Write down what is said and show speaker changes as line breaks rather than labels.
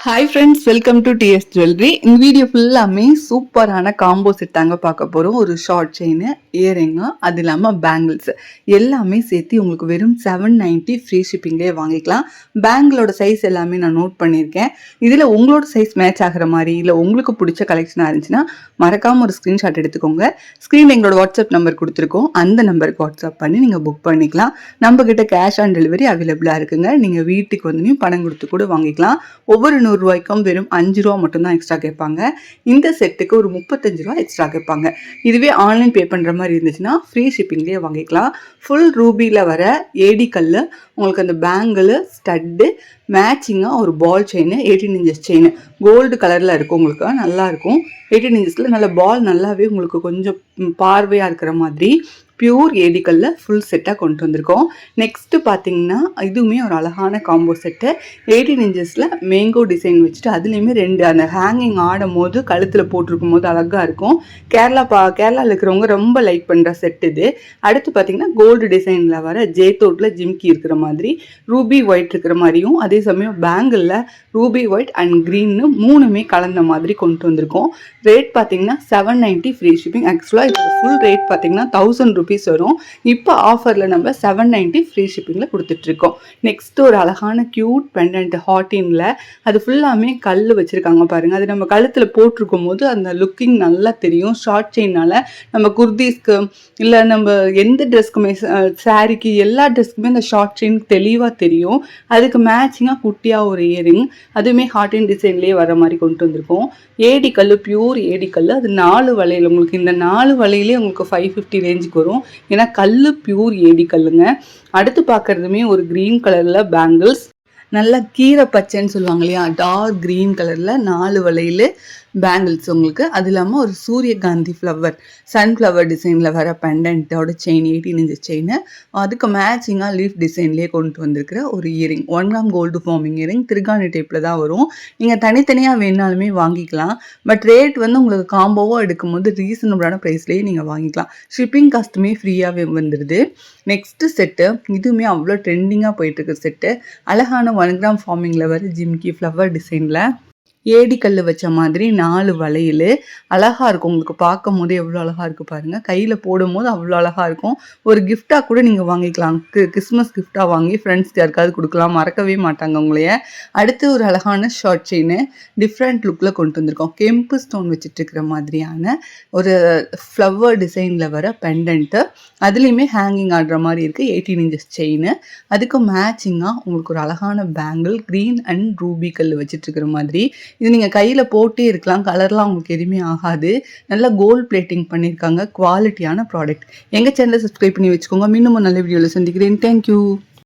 Hi friends, welcome to DS jewellery. இந்த video ஃபுல்லாமே சூப்பரான காம்போ செட் தாங்க பார்க்க போகிறோம். ஒரு ஷார்ட் செயின், இயரிங்கு, அது இல்லாமல் பேங்கிள்ஸ் எல்லாமே சேர்த்து உங்களுக்கு வெறும் 790 ஃப்ரீ ஷிப்பிங்லேயே வாங்கிக்கலாம். பேங்கிளோட சைஸ் எல்லாமே நான் நோட் பண்ணியிருக்கேன். இதில் உங்களோட சைஸ் மேட்ச் ஆகிற மாதிரி இல்லை உங்களுக்கு பிடிச்ச கலெக்ஷனாக இருந்துச்சுன்னா மறக்காமல் ஒரு ஸ்க்ரீன்ஷாட் எடுத்துக்கோங்க. ஸ்க்ரீனில் எங்களோட வாட்ஸ்அப் நம்பர் கொடுத்துருக்கோம். அந்த நம்பருக்கு வாட்ஸ்அப் பண்ணி நீங்கள் புக் பண்ணிக்கலாம். நம்மக்கிட்ட கேஷ் ஆன் டெலிவரி அவைலபிளாக இருக்குங்க. நீங்கள் வீட்டுக்கு வந்து பணம் கொடுத்து கூட வாங்கிக்கலாம். ஒவ்வொரு 100 ரூபாய்க்கும் வெறும் 5 ரூபா மட்டும்தான் எக்ஸ்ட்ரா கேட்பாங்க. இந்த செட்டுக்கு ஒரு 35 ரூபா எக்ஸ்ட்ரா கேட்பாங்க. இதுவே ஆன்லைன் பே பண்ணுற மாதிரி இருந்துச்சுன்னா ஃப்ரீ ஷிப்பிங்லேயே வாங்கிக்கலாம். ஃபுல் ரூபியில் வர ஏடி கல், உங்களுக்கு அந்த பேங்கிள், ஸ்டட்டு, மேட்சிங்காக ஒரு ball chain, 18 inches chain, gold கலரில் இருக்கும். உங்களுக்கு நல்லாயிருக்கும். 18 இன்ச்சஸில் நல்ல பால் நல்லாவே உங்களுக்கு கொஞ்சம் பார்வையாக இருக்கிற மாதிரி பியூர் ஏடிக்கல்ல ஃபுல் செட்டாக கொண்டு வந்திருக்கோம். நெக்ஸ்ட்டு பார்த்தீங்கன்னா இதுவுமே ஒரு அழகான காம்போ செட்டு. 18 இன்ச்சஸில் மேங்கோ டிசைன் வச்சுட்டு அதுலேயுமே 2 அந்த ஹேங்கிங் ஆடும் போது கழுத்தில் போட்டிருக்கும் போது அழகாக இருக்கும். கேரளாவில் இருக்கிறவங்க ரொம்ப லைக் பண்ணுற செட் இது. அடுத்து பார்த்தீங்கன்னா கோல்டு டிசைனில் வர ஜேத்தோட்டில் ஜிம்கி இருக்கிற மாதிரி, ரூபி ஒயிட் இருக்கிற மாதிரியும், அதே சமயம் பேங்கிளில் ரூபி ஒயிட் அண்ட் க்ரீன்னு 3மே கலந்த மாதிரி கொண்டு வந்திருக்கோம். ரேட் பார்த்தீங்கன்னா 790 ஃப்ரீ ஷிப்பிங். ஆக்சுவலாக இதோட ஃபுல் ரேட் பார்த்தீங்கன்னா 1000 ரூபீஸ் வரும். இப்போ ஆஃபரில் நம்ம 790 ஃப்ரீ ஷிப்பிங்கில் கொடுத்துட்ருக்கோம். நெக்ஸ்ட் ஒரு அழகான க்யூட் பெண்டன்ட் ஹாட்டினில், அது ஃபுல்லாமே கல் வச்சுருக்காங்க பாருங்கள். அது நம்ம கழுத்தில் போட்டிருக்கும் போது அந்த லுக்கிங் நல்லா தெரியும். ஷார்ட் செயினால் நம்ம குர்தீஸ்க்கு இல்லை நம்ம எந்த ட்ரெஸ்க்குமே, சாரிக்கு, எல்லா ட்ரெஸ்க்குமே அந்த ஷார்ட் செயின் தெளிவாக தெரியும். அதுக்கு மேட்சிங்காக குட்டியாக ஒரு இயரிங், அதுவுமே ஹாட்டின் டிசைன்லேயே வர மாதிரி கொண்டு வந்திருக்கோம். ஏடி கல், பியூர் ஏடி கல், அது 4 வளையல். உங்களுக்கு இந்த 4 வளையிலே உங்களுக்கு 550 ரேஞ்சுக்கு வரும். ஏன்னா கல் பியூர் ஏடி கல்லுங்க. அடுத்து பார்க்குறதுமே ஒரு க்ரீன் கலரில் பேங்கிள்ஸ், நல்லா கீரை பச்சைன்னு சொல்லுவாங்க இல்லையா, டார்க் க்ரீன் கலரில் 4 வளையல் பேங்கிள்ஸ் உங்களுக்கு. அது இல்லாமல் ஒரு சூரியகாந்தி ஃப்ளவர், சன்ஃப்ளவர் டிசைனில் வர பெண்டன்ட்டோட செயின், 18 இன்ச்சஸ் செயின், அதுக்கு மேட்சிங்காக லீஃப் டிசைன்லேயே கொண்டு வந்திருக்கிற ஒரு earring, 1 gram gold forming earring, திருகாணி டைப்பில் தான் வரும். நீங்கள் தனித்தனியாக வேணாலுமே வாங்கிக்கலாம். பட் ரேட் வந்து உங்களுக்கு காம்போவாக எடுக்கும்போது ரீசனபிளான ப்ரைஸ்லேயே நீங்கள் வாங்கிக்கலாம். ஷிப்பிங் காஸ்ட்டுமே ஃப்ரீயாகவே வந்துடுது. நெக்ஸ்ட்டு செட்டு, இதுவுமே அவ்வளோ ட்ரெண்டிங்காக போயிட்டுருக்கு செட்டு. அழகான 1 கிராம் ஃபார்மிங்கில் வர ஜிம்கி ஃப்ளவர் டிசைனில் ஏடி கல் வச்ச மாதிரி 4 வளையல் அழகாக இருக்கும். உங்களுக்கு பார்க்கும் போது எவ்வளோ அழகாக இருக்குது பாருங்கள். கையில் போடும் போது அவ்வளோ அழகாக இருக்கும். ஒரு கிஃப்டாக கூட நீங்கள் வாங்கிக்கலாம். கிறிஸ்மஸ் கிஃப்டாக வாங்கி ஃப்ரெண்ட்ஸ்க்கு யாருக்காவது கொடுக்கலாம், மறக்கவே மாட்டாங்க உங்களைய. அடுத்து ஒரு அழகான ஷார்ட் செயின், டிஃப்ரெண்ட் லுக்கில் கொண்டு வந்திருக்கோம். கெம்பு ஸ்டோன் வச்சுட்டுருக்கிற மாதிரியான ஒரு ஃப்ளவர் டிசைனில் வர பெண்டன்ட்டு, அதுலேயுமே ஹேங்கிங் ஆடுற மாதிரி இருக்குது. 18 இன்ச்சஸ் செயின், அதுக்கு மேட்சிங்காக உங்களுக்கு ஒரு அழகான பேங்கிள், க்ரீன் அண்ட் ரூபி கல் வச்சுட்டுருக்கிற மாதிரி. இது நீங்கள் கையில் போட்டே இருக்கலாம், கலர்லாம் உங்களுக்கு எதுவுமே ஆகாது. நல்லா கோல்ட் பிளேட்டிங் பண்ணியிருக்காங்க. குவாலிட்டியான ப்ராடக்ட். எங்கள் சேனலை சப்ஸ்கிரைப் பண்ணி வச்சுக்கோங்க. மீண்டும் நல்ல வீடியோவில் சந்திக்கிறேன். தேங்க்யூ.